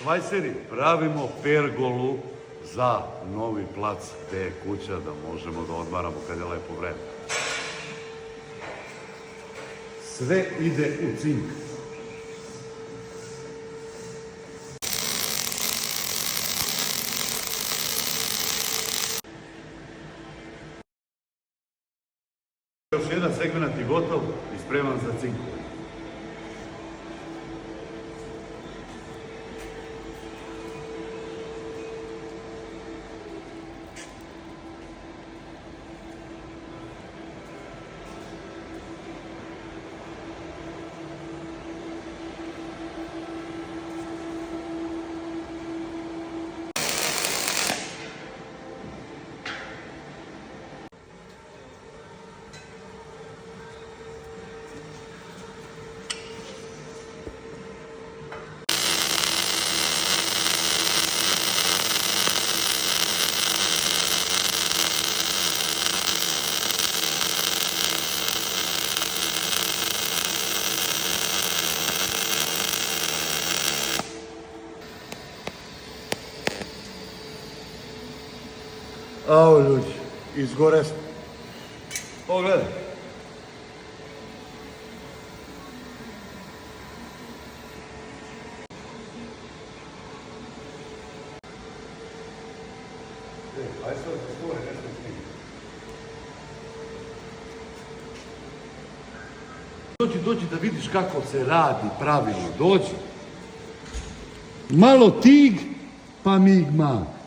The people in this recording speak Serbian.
Švajceri, pravimo pergolu za novi plac gde je kuća da možemo da odmaramo kad je lepo vreme. Sve ide u cink. Još jedan segment je gotov i spreman za cinku. Ao ljudi, izgore smo. Pogledaj. Ajde sad da skore nešto s tim. Dođi da vidiš kako se radi pravilno, dođi. Malo tig, pa mig mag.